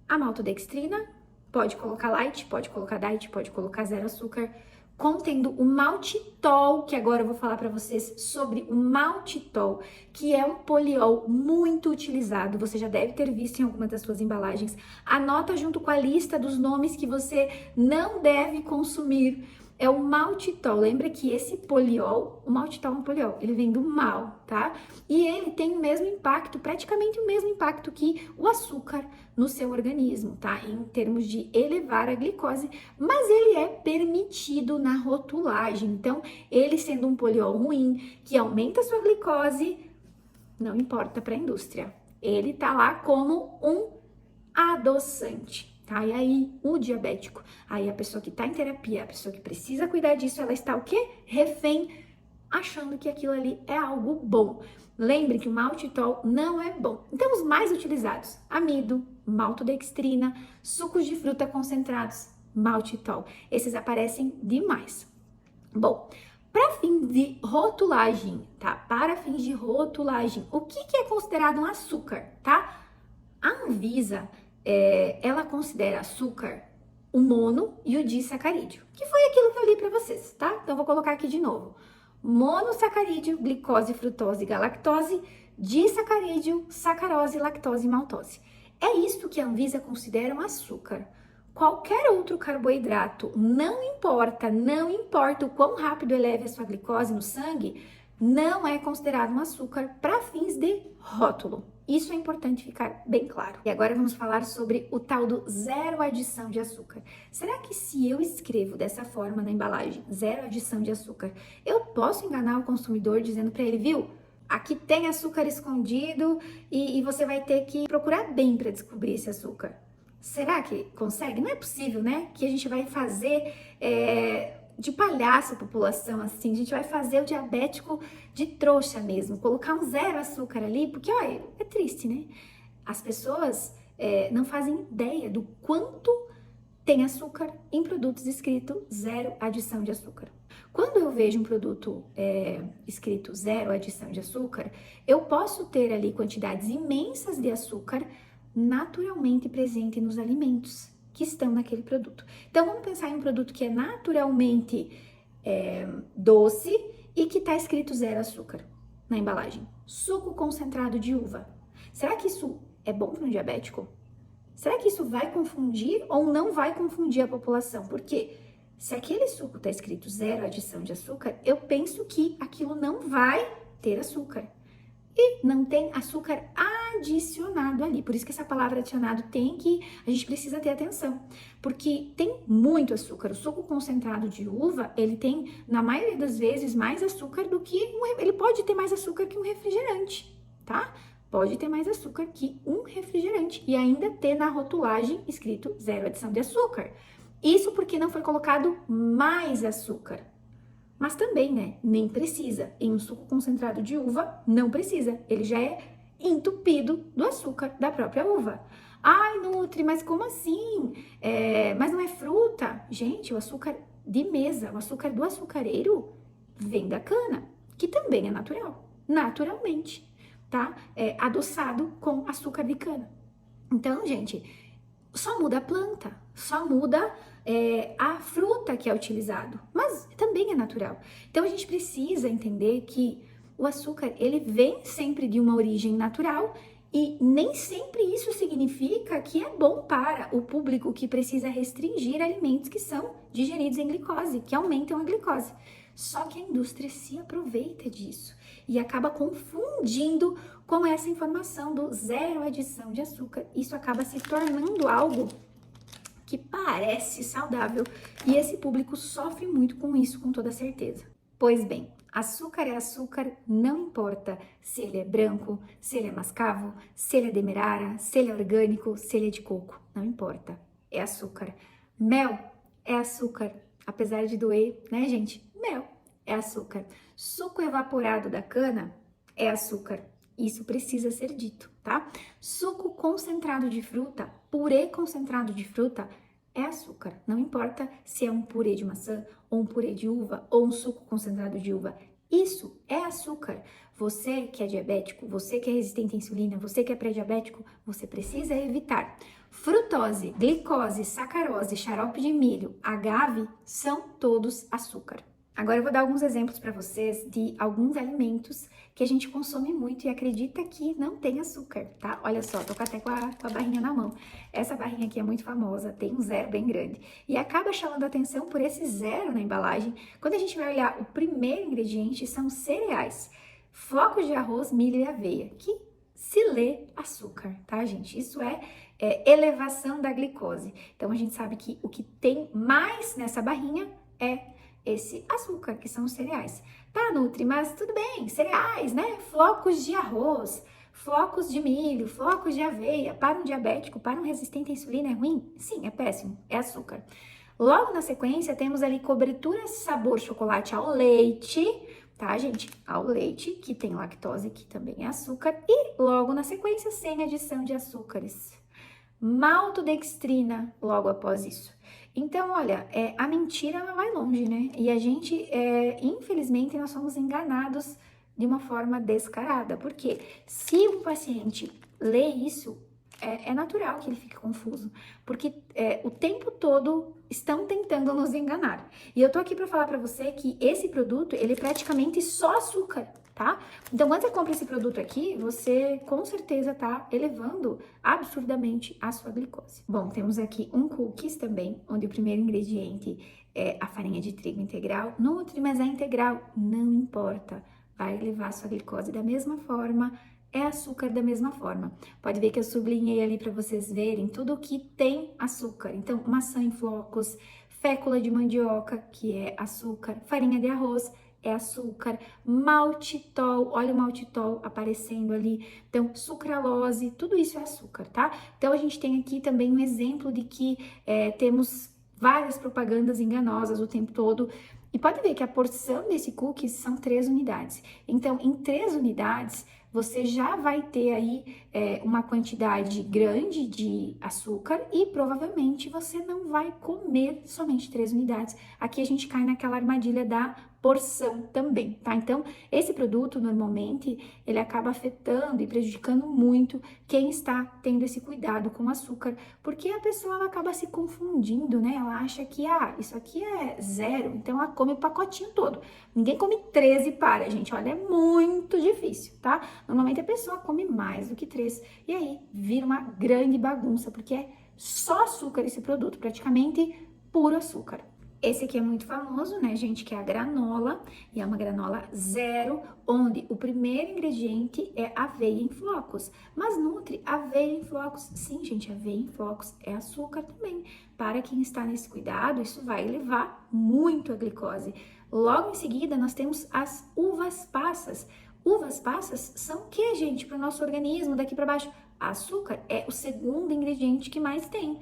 a maltodextrina, pode colocar light, pode colocar diet, pode colocar zero açúcar, contendo o maltitol, que agora eu vou falar para vocês sobre o maltitol, que é um poliol muito utilizado, você já deve ter visto em alguma das suas embalagens. Anota junto com a lista dos nomes que você não deve consumir. É o maltitol. Lembra que esse poliol, o maltitol é um poliol, ele vem do mal, tá? E ele tem o mesmo impacto, praticamente o mesmo impacto que o açúcar no seu organismo, tá? Em termos de elevar a glicose, mas ele é permitido na rotulagem. Então, ele sendo um poliol ruim, que aumenta a sua glicose, não importa para a indústria. Ele tá lá como um adoçante. Tá? E aí, o diabético, aí a pessoa que tá em terapia, a pessoa que precisa cuidar disso, ela está o quê? Refém, achando que aquilo ali é algo bom. Lembre que o maltitol não é bom. Então, os mais utilizados, amido, maltodextrina, sucos de fruta concentrados, maltitol. Esses aparecem demais. Bom, para fins de rotulagem, tá? Para fins de rotulagem, o que é considerado um açúcar, tá? A Anvisa ela considera açúcar o mono e o disacarídeo, que foi aquilo que eu li para vocês, tá? Então, vou colocar aqui de novo. Monossacarídeo, glicose, frutose, galactose, disacarídeo, sacarose, lactose e maltose. É isto que a Anvisa considera um açúcar. Qualquer outro carboidrato, não importa o quão rápido eleve a sua glicose no sangue, não é considerado um açúcar para fins de rótulo. Isso é importante ficar bem claro. E agora vamos falar sobre o tal do zero adição de açúcar. Será que se eu escrevo dessa forma na embalagem, zero adição de açúcar, eu posso enganar o consumidor dizendo para ele, viu? Aqui tem açúcar escondido e você vai ter que procurar bem para descobrir esse açúcar. Será que consegue? Não é possível, né? Que a gente vai fazer de palhaço a população assim. A gente vai fazer o diabético de trouxa mesmo. Colocar um zero açúcar ali, porque, olha, é triste, né? As pessoas não fazem ideia do quanto tem açúcar em produtos escrito zero adição de açúcar. Quando eu vejo um produto escrito zero adição de açúcar, eu posso ter ali quantidades imensas de açúcar naturalmente presente nos alimentos que estão naquele produto. Então, vamos pensar em um produto que é naturalmente doce e que está escrito zero açúcar na embalagem. Suco concentrado de uva. Será que isso é bom para um diabético? Será que isso vai confundir ou não vai confundir a população? Porque se aquele suco está escrito zero adição de açúcar, eu penso que aquilo não vai ter açúcar. E não tem açúcar adicionado ali. Por isso que essa palavra adicionado a gente precisa ter atenção. Porque tem muito açúcar. O suco concentrado de uva, ele tem, na maioria das vezes, mais açúcar do que ele pode ter mais açúcar que um refrigerante, tá? Pode ter mais açúcar que um refrigerante e ainda ter na rotulagem escrito zero adição de açúcar. Isso porque não foi colocado mais açúcar. Mas também, né, nem precisa. Em um suco concentrado de uva, não precisa. Ele já é entupido do açúcar da própria uva. Ai, Nutri, mas como assim? Mas não é fruta? Gente, o açúcar de mesa, o açúcar do açucareiro, vem da cana, que também é natural, naturalmente, tá? É adoçado com açúcar de cana. Então, gente, só muda a planta, só muda a fruta que é utilizado, mas também é natural. Então a gente precisa entender que o açúcar, ele vem sempre de uma origem natural e nem sempre isso significa que é bom para o público que precisa restringir alimentos que são digeridos em glicose, que aumentam a glicose. Só que a indústria se aproveita disso e acaba confundindo com essa informação do zero adição de açúcar. Isso acaba se tornando algo que parece saudável e esse público sofre muito com isso, com toda certeza. Pois bem, açúcar é açúcar, não importa se ele é branco, se ele é mascavo, se ele é demerara, se ele é orgânico, se ele é de coco, não importa, é açúcar. Mel é açúcar, apesar de doer, né, gente? Mel é açúcar. Suco evaporado da cana é açúcar. Isso precisa ser dito, tá? Suco concentrado de fruta, purê concentrado de fruta é açúcar. Não importa se é um purê de maçã, ou um purê de uva, ou um suco concentrado de uva. Isso é açúcar. Você que é diabético, você que é resistente à insulina, você que é pré-diabético, você precisa evitar. Frutose, glicose, sacarose, xarope de milho, agave são todos açúcar. Agora eu vou dar alguns exemplos para vocês de alguns alimentos que a gente consome muito e acredita que não tem açúcar, tá? Olha só, tô até com a barrinha na mão. Essa barrinha aqui é muito famosa, tem um zero bem grande. E acaba chamando a atenção por esse zero na embalagem. Quando a gente vai olhar, o primeiro ingrediente são cereais. Flocos de arroz, milho e aveia, que se lê açúcar, tá, gente? Isso é elevação da glicose. Então a gente sabe que o que tem mais nessa barrinha é esse açúcar, que são os cereais. Tá, Nutri, mas tudo bem, cereais, né? Flocos de arroz, flocos de milho, flocos de aveia, para um diabético, para um resistente à insulina é ruim? Sim, é péssimo, é açúcar. Logo na sequência, temos ali cobertura sabor chocolate ao leite, tá, gente? Ao leite, que tem lactose, que também é açúcar. E logo na sequência, sem adição de açúcares. Maltodextrina, logo após isso. Então, olha, a mentira ela vai longe, né? E a gente, infelizmente, nós somos enganados de uma forma descarada. Porque se um paciente lê isso, é natural que ele fique confuso. Porque o tempo todo estão tentando nos enganar. E eu tô aqui para falar para você que esse produto, ele é praticamente só açúcar. tá? Então, quando você compra esse produto aqui, você com certeza tá elevando absurdamente a sua glicose. Bom, temos aqui um cookies também, onde o primeiro ingrediente é a farinha de trigo integral. Nutri, mas é integral, não importa, vai elevar a sua glicose da mesma forma, é açúcar da mesma forma. Pode ver que eu sublinhei ali para vocês verem tudo que tem açúcar. Então, maçã em flocos, fécula de mandioca, que é açúcar, farinha de arroz, é açúcar, maltitol, olha o maltitol aparecendo ali, então sucralose, tudo isso é açúcar, tá? Então a gente tem aqui também um exemplo de que temos várias propagandas enganosas o tempo todo, e pode ver que a porção desse cookies são 3 unidades. Então, em 3 unidades, você já vai ter aí uma quantidade grande de açúcar e provavelmente você não vai comer somente 3 unidades. Aqui a gente cai naquela armadilha da porção também, tá? Então, esse produto, normalmente, ele acaba afetando e prejudicando muito quem está tendo esse cuidado com o açúcar, porque a pessoa ela acaba se confundindo, né? Ela acha que, isso aqui é 0, então ela come o pacotinho todo. Ninguém come 13 e para, gente, olha, é muito difícil, tá? Normalmente a pessoa come mais do que 3, e aí vira uma grande bagunça, porque é só açúcar esse produto, praticamente puro açúcar. Esse aqui é muito famoso, né, gente, que é a granola, e é uma granola 0, onde o primeiro ingrediente é aveia em flocos. Mas nutri aveia em flocos. Sim, gente, aveia em flocos é açúcar também. Para quem está nesse cuidado, isso vai elevar muito a glicose. Logo em seguida, nós temos as uvas passas. Uvas passas são o que, gente, para o nosso organismo daqui para baixo? Açúcar é o segundo ingrediente que mais tem.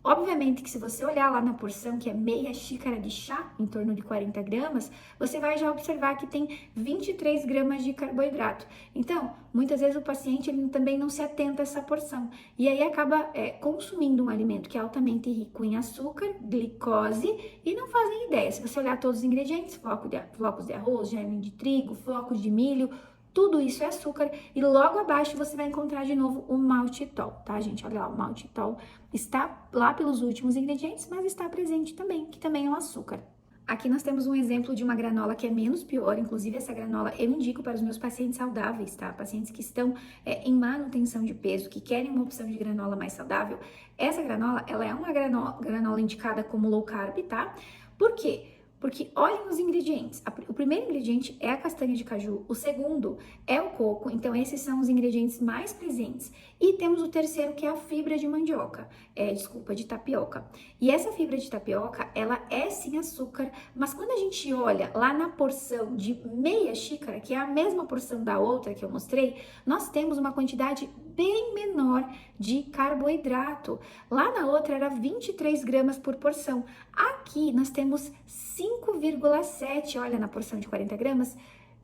Obviamente que se você olhar lá na porção, que é meia xícara de chá, em torno de 40 gramas, você vai já observar que tem 23 gramas de carboidrato. Então, muitas vezes o paciente ele também não se atenta a essa porção. E aí acaba consumindo um alimento que é altamente rico em açúcar, glicose, e não fazem ideia. Se você olhar todos os ingredientes, flocos de arroz, germe de trigo, flocos de milho, tudo isso é açúcar, e logo abaixo você vai encontrar de novo o maltitol, tá, gente? Olha lá, o maltitol está lá pelos últimos ingredientes, mas está presente também, que também é um açúcar. Aqui nós temos um exemplo de uma granola que é menos pior, inclusive essa granola eu indico para os meus pacientes saudáveis, tá? Pacientes que estão em manutenção de peso, que querem uma opção de granola mais saudável. Essa granola, ela é uma granola indicada como low carb, tá? Por quê? Porque olhem os ingredientes. O primeiro ingrediente é a castanha de caju, o segundo é o coco, então esses são os ingredientes mais presentes. E temos o terceiro, que é a fibra de mandioca, de tapioca. E essa fibra de tapioca, ela é sim açúcar, mas quando a gente olha lá na porção de meia xícara, que é a mesma porção da outra que eu mostrei, nós temos uma quantidade bem menor de carboidrato. Lá na outra era 23 gramas por porção. Aqui nós temos 5,7, olha, na porção de 40 gramas,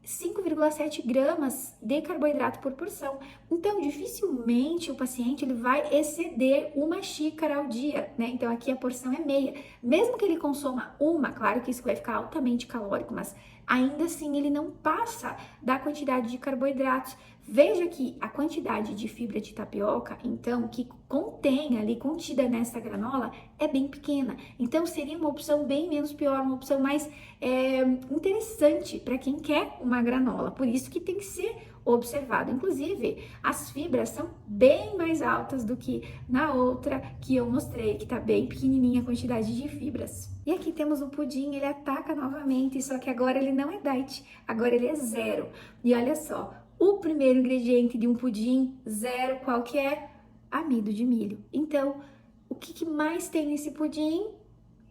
5,7 gramas de carboidrato por porção. Então, dificilmente o paciente ele vai exceder uma xícara ao dia, né? Então, aqui a porção é meia. Mesmo que ele consuma uma, claro que isso vai ficar altamente calórico, mas ainda assim ele não passa da quantidade de carboidratos. Veja que a quantidade de fibra de tapioca, então, que contém ali, contida nessa granola, é bem pequena. Então, seria uma opção bem menos pior, uma opção mais interessante para quem quer uma granola. Por isso que tem que ser observado. Inclusive, as fibras são bem mais altas do que na outra que eu mostrei, que tá bem pequenininha a quantidade de fibras. E aqui temos o pudim, ele ataca novamente, só que agora ele não é diet, agora ele é 0. E olha só, o primeiro ingrediente de um pudim 0, qual que é? Amido de milho. Então, o que mais tem nesse pudim?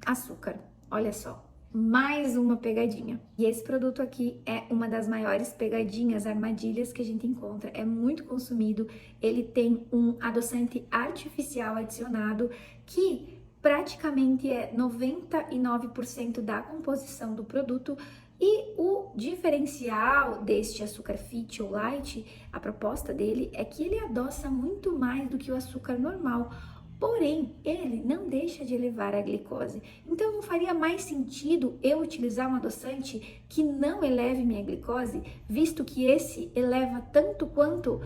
Açúcar. Olha só, mais uma pegadinha. E esse produto aqui é uma das maiores pegadinhas, armadilhas que a gente encontra. É muito consumido. Ele tem um adoçante artificial adicionado que praticamente é 99% da composição do produto. E o diferencial deste açúcar fit ou light, a proposta dele é que ele adoça muito mais do que o açúcar normal. Porém, ele não deixa de elevar a glicose. Então, não faria mais sentido eu utilizar um adoçante que não eleve minha glicose, visto que esse eleva tanto quanto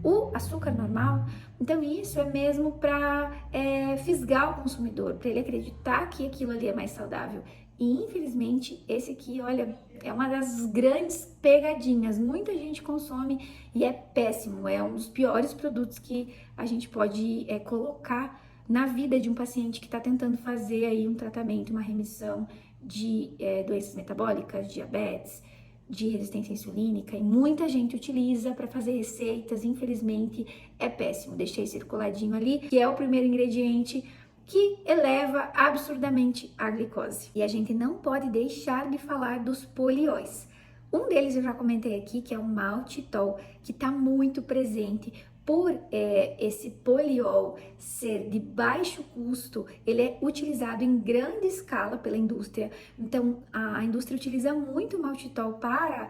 o açúcar normal? Então, isso é mesmo para fisgar o consumidor, para ele acreditar que aquilo ali é mais saudável. E infelizmente esse aqui, olha, é uma das grandes pegadinhas. Muita gente consome e é péssimo. É um dos piores produtos que a gente pode colocar na vida de um paciente que está tentando fazer aí um tratamento, uma remissão de doenças metabólicas, diabetes, de resistência insulínica, e muita gente utiliza para fazer receitas. Infelizmente é péssimo. Deixei circuladinho ali, que é o primeiro ingrediente que eleva absurdamente a glicose. E a gente não pode deixar de falar dos polióis. Um deles eu já comentei aqui, que é o maltitol, que está muito presente. Por esse poliol ser de baixo custo, ele é utilizado em grande escala pela indústria. Então, a indústria utiliza muito o maltitol para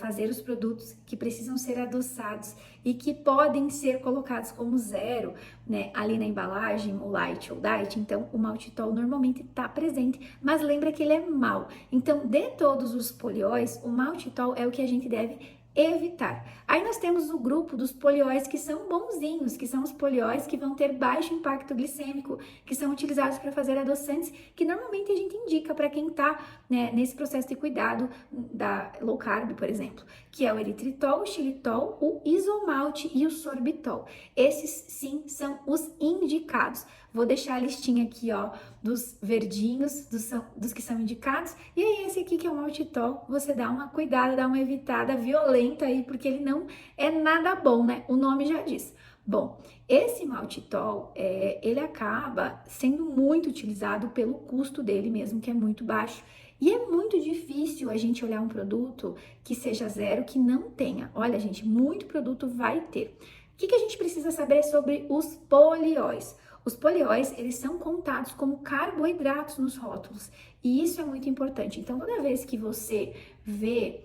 fazer os produtos que precisam ser adoçados e que podem ser colocados como zero, né, ali na embalagem, o light ou diet. Então, o maltitol normalmente está presente, mas lembra que ele é mau. Então, de todos os polióis, o maltitol é o que a gente deve evitar. Aí nós temos o grupo dos polióis que são bonzinhos, que são os polióis que vão ter baixo impacto glicêmico, que são utilizados para fazer adoçantes, que normalmente a gente indica para quem está, né, nesse processo de cuidado da low carb, por exemplo, que é o eritritol, o xilitol, o isomalte e o sorbitol. Esses sim são os indicados. Vou deixar a listinha aqui, ó, dos verdinhos, dos que são indicados. E aí esse aqui que é o maltitol, você dá uma cuidada, dá uma evitada violenta aí, porque ele não é nada bom, né? O nome já diz. Bom, esse maltitol, ele acaba sendo muito utilizado pelo custo dele mesmo, que é muito baixo. E é muito difícil a gente olhar um produto que seja zero, que não tenha. Olha, gente, muito produto vai ter. O que a gente precisa saber sobre os polióis? Os polióis, eles são contados como carboidratos nos rótulos, e isso é muito importante. Então, toda vez que você vê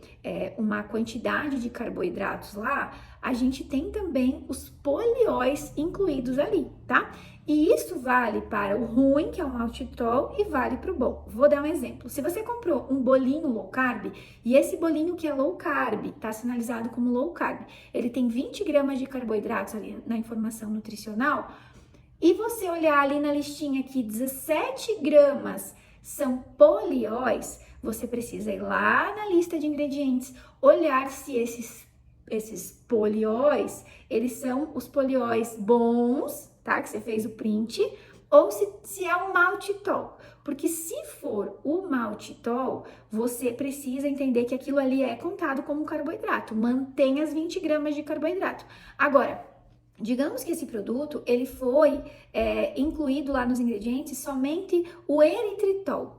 uma quantidade de carboidratos lá, a gente tem também os polióis incluídos ali, tá? E isso vale para o ruim, que é o maltitol, e vale para o bom. Vou dar um exemplo. Se você comprou um bolinho low carb, e esse bolinho que é low carb, tá sinalizado como low carb, ele tem 20 gramas de carboidratos ali na informação nutricional, e você olhar ali na listinha que 17 gramas são polióis, você precisa ir lá na lista de ingredientes, olhar se esses polióis, eles são os polióis bons, tá? Que você fez o print, ou se é o maltitol. Porque se for o maltitol, você precisa entender que aquilo ali é contado como carboidrato. Mantém as 20 gramas de carboidrato. Agora, digamos que esse produto, ele foi incluído lá nos ingredientes somente o eritritol,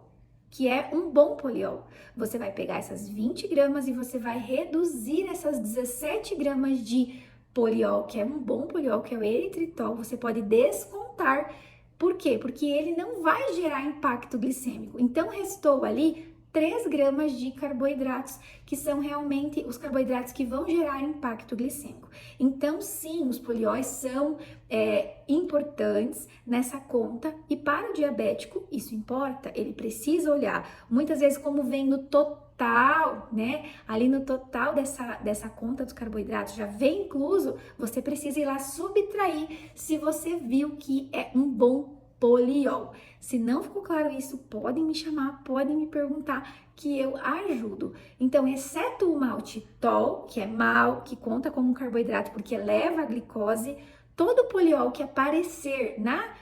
que é um bom poliol. Você vai pegar essas 20 gramas e você vai reduzir essas 17 gramas de poliol, que é um bom poliol, que é o eritritol, você pode descontar. Por quê? Porque ele não vai gerar impacto glicêmico. Então, restou ali 3 gramas de carboidratos, que são realmente os carboidratos que vão gerar impacto glicêmico. Então, sim, os polióis são importantes nessa conta, e para o diabético isso importa, ele precisa olhar. Muitas vezes, como vem no total, né, ali no total dessa conta dos carboidratos já vem incluso, você precisa ir lá subtrair se você viu que é um bom poliol. Se não ficou claro isso, podem me chamar, podem me perguntar, que eu ajudo. Então, exceto o maltitol, que é mal, que conta como um carboidrato porque eleva a glicose, todo poliol que aparecer na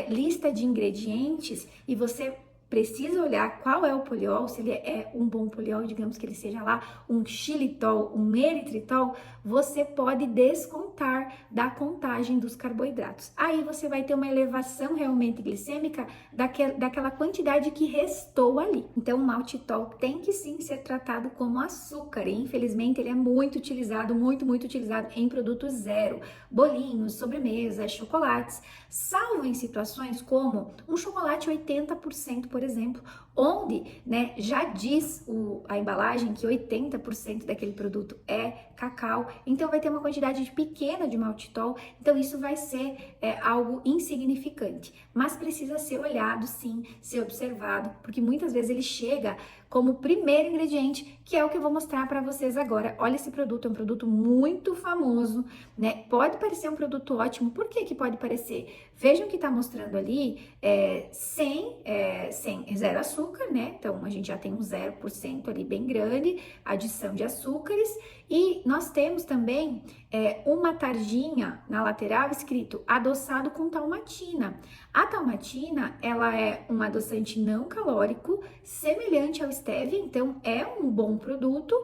lista de ingredientes, e você precisa olhar qual é o poliol, se ele é um bom poliol, digamos que ele seja lá um xilitol, um eritritol, você pode descontar da contagem dos carboidratos. Aí você vai ter uma elevação realmente glicêmica daquela quantidade que restou ali. Então, o maltitol tem que sim ser tratado como açúcar, e infelizmente ele é muito utilizado, muito utilizado em produtos zero, bolinhos, sobremesas, chocolates, salvo em situações como um chocolate 80%, por exemplo, onde, né, já diz a embalagem que 80% daquele produto é cacau, então vai ter uma quantidade pequena de maltitol, então isso vai ser algo insignificante, mas precisa ser olhado sim, ser observado, porque muitas vezes ele chega como primeiro ingrediente, que é o que eu vou mostrar para vocês agora. Olha, esse produto é um produto muito famoso, né? Pode parecer um produto ótimo. Por que que pode parecer? Vejam que tá mostrando ali 100 é zero açúcar, né? Então, a gente já tem um 0% ali bem grande, adição de açúcares. E nós temos também uma tarjinha na lateral escrito adoçado com talmatina. A talmatina, ela é um adoçante não calórico, semelhante ao stevia, então é um bom produto,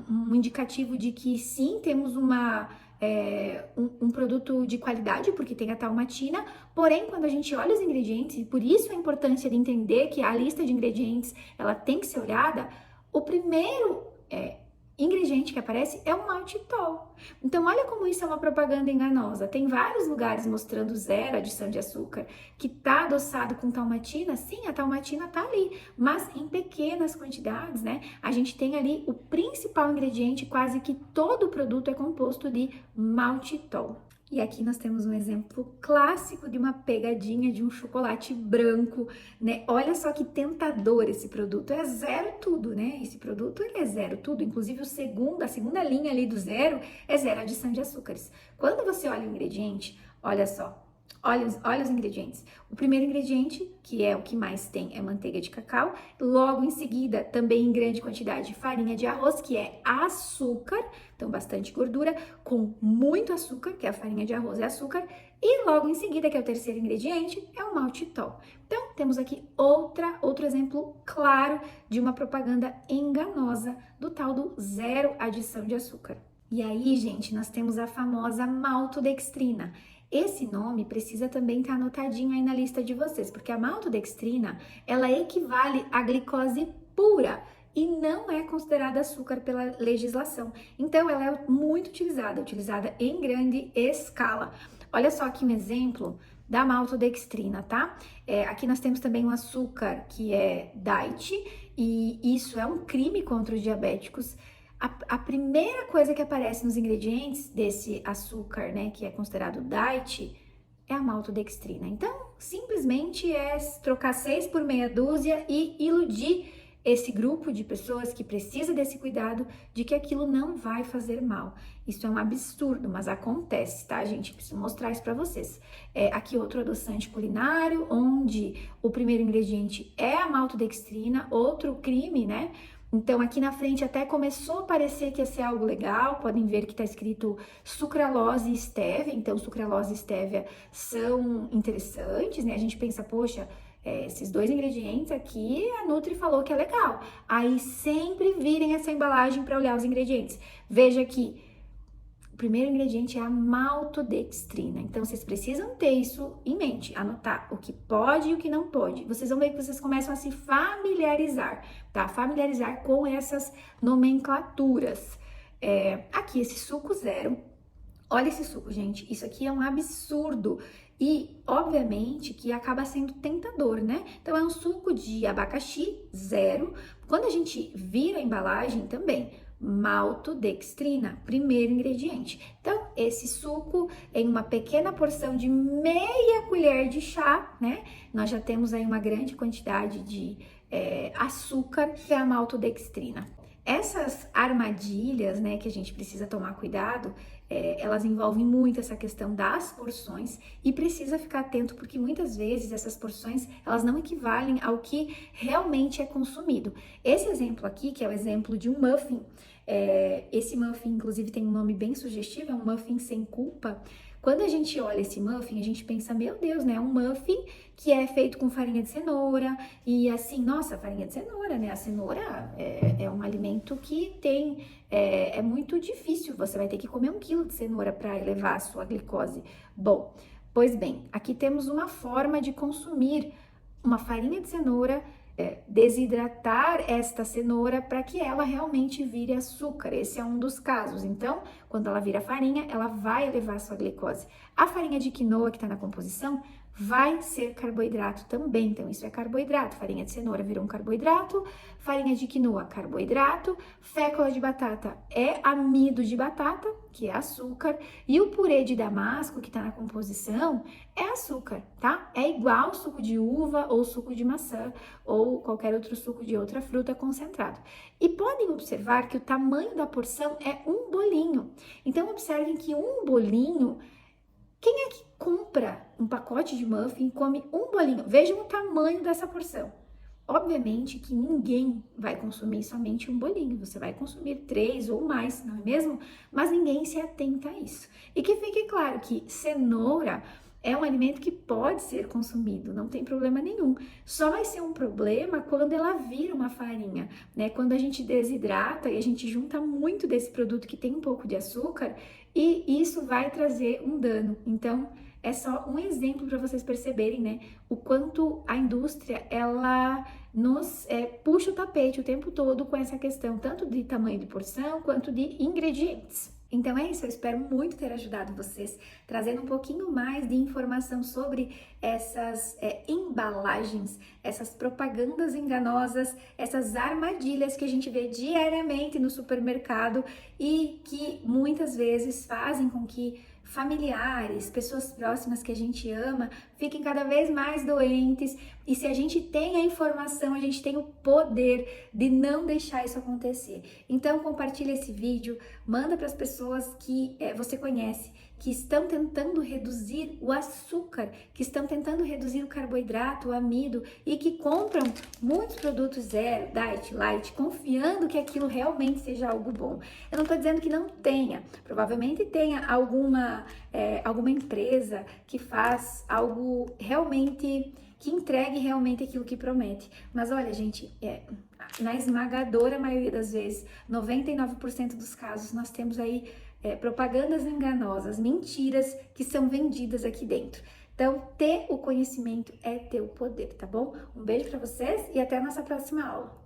um indicativo de que sim, temos um produto de qualidade, porque tem a talmatina, porém, quando a gente olha os ingredientes, e por isso a importância de entender que a lista de ingredientes, ela tem que ser olhada, o primeiro ingrediente que aparece é o maltitol. Então, olha como isso é uma propaganda enganosa. Tem vários lugares mostrando zero adição de açúcar, que tá adoçado com talmatina. Sim, a talmatina tá ali, mas em pequenas quantidades, né? A gente tem ali o principal ingrediente, quase que todo o produto é composto de maltitol. E aqui nós temos um exemplo clássico de uma pegadinha de um chocolate branco, né? Olha só que tentador esse produto, é zero tudo, né? Esse produto ele é zero tudo, inclusive a segunda linha ali do zero é zero adição de açúcares. Quando você olha o ingrediente, olha só, olha os ingredientes. O primeiro ingrediente, que é o que mais tem, é manteiga de cacau. Logo em seguida, também em grande quantidade, farinha de arroz, que é açúcar, então bastante gordura, com muito açúcar, que é a farinha de arroz é açúcar. E logo em seguida, que é o terceiro ingrediente, é o maltitol. Então, temos aqui outro exemplo claro de uma propaganda enganosa do tal do zero adição de açúcar. E aí, gente, nós temos a famosa maltodextrina. Esse nome precisa também estar anotadinho aí na lista de vocês, porque a maltodextrina, ela equivale à glicose pura e não é considerada açúcar pela legislação. Então, ela é muito utilizada em grande escala. Olha só aqui um exemplo da maltodextrina, tá? Aqui nós temos também um açúcar que é diet, e isso é um crime contra os diabéticos. A primeira coisa que aparece nos ingredientes desse açúcar, né, que é considerado diet, é a maltodextrina. Então, simplesmente é trocar 6 por meia dúzia e iludir esse grupo de pessoas que precisa desse cuidado de que aquilo não vai fazer mal. Isso é um absurdo, mas acontece, tá, gente? Preciso mostrar isso para vocês. Aqui outro adoçante culinário, onde o primeiro ingrediente é a maltodextrina, outro crime, né? Então, aqui na frente até começou a parecer que ia ser algo legal, podem ver que está escrito sucralose e stevia, então sucralose e stevia são interessantes, né? A gente pensa, poxa, esses dois ingredientes aqui, a Nutri falou que é legal. Aí sempre virem essa embalagem para olhar os ingredientes. Veja aqui, o primeiro ingrediente é a maltodextrina. Então, vocês precisam ter isso em mente, anotar o que pode e o que não pode. Vocês vão ver que vocês começam a se familiarizar, tá? Familiarizar com essas nomenclaturas. Aqui, esse suco zero. Olha esse suco, gente. Isso aqui é um absurdo. E, obviamente, que acaba sendo tentador, né? Então, é um suco de abacaxi zero. Quando a gente vira a embalagem também, maltodextrina, primeiro ingrediente. Então, esse suco em uma pequena porção de meia colher de chá, né? Nós já temos aí uma grande quantidade de açúcar, que é a maltodextrina. Essas armadilhas, né, que a gente precisa tomar cuidado, elas envolvem muito essa questão das porções e precisa ficar atento porque muitas vezes essas porções elas não equivalem ao que realmente é consumido. Esse exemplo aqui, que é o exemplo de um muffin, esse muffin inclusive tem um nome bem sugestivo, é um muffin sem culpa. Quando a gente olha esse muffin, a gente pensa, meu Deus, né? É um muffin que é feito com farinha de cenoura e assim, nossa, farinha de cenoura, né? A cenoura é um alimento que tem, é muito difícil, você vai ter que comer 1 quilo de cenoura para elevar a sua glicose. Bom, pois bem, aqui temos uma forma de consumir uma farinha de cenoura, desidratar esta cenoura para que ela realmente vire açúcar. Esse é um dos casos. Então, quando ela vira farinha, ela vai elevar a sua glicose. A farinha de quinoa que está na composição vai ser carboidrato também. Então, isso é carboidrato. Farinha de cenoura virou um carboidrato, farinha de quinoa, carboidrato, fécula de batata é amido de batata, que é açúcar, e o purê de damasco que está na composição é açúcar, tá? É igual suco de uva ou suco de maçã ou qualquer outro suco de outra fruta concentrado. E podem observar que o tamanho da porção é um bolinho. Então, observem que um bolinho Quem é que compra um pacote de muffin e come um bolinho? Vejam o tamanho dessa porção. Obviamente que ninguém vai consumir somente um bolinho, você vai consumir 3 ou mais, não é mesmo? Mas ninguém se atenta a isso. E que fique claro que cenoura é um alimento que pode ser consumido, não tem problema nenhum. Só vai ser um problema quando ela vira uma farinha, né? Quando a gente desidrata e a gente junta muito desse produto que tem um pouco de açúcar, e isso vai trazer um dano. Então, é só um exemplo para vocês perceberem, né, o quanto a indústria, ela nos puxa o tapete o tempo todo com essa questão, tanto de tamanho de porção, quanto de ingredientes. Então é isso, eu espero muito ter ajudado vocês, trazendo um pouquinho mais de informação sobre essas embalagens, essas propagandas enganosas, essas armadilhas que a gente vê diariamente no supermercado e que muitas vezes fazem com que familiares, pessoas próximas que a gente ama, fiquem cada vez mais doentes. E se a gente tem a informação, a gente tem o poder de não deixar isso acontecer. Então compartilha esse vídeo, manda para as pessoas que você conhece, que estão tentando reduzir o açúcar, que estão tentando reduzir o carboidrato, o amido e que compram muitos produtos zero, diet, light, confiando que aquilo realmente seja algo bom. Eu não estou dizendo que não tenha, provavelmente tenha alguma empresa que faz algo realmente, que entregue realmente aquilo que promete. Mas olha, gente, na esmagadora maioria das vezes, 99% dos casos, nós temos aí propagandas enganosas, mentiras que são vendidas aqui dentro. Então, ter o conhecimento é ter o poder, tá bom? Um beijo para vocês e até a nossa próxima aula.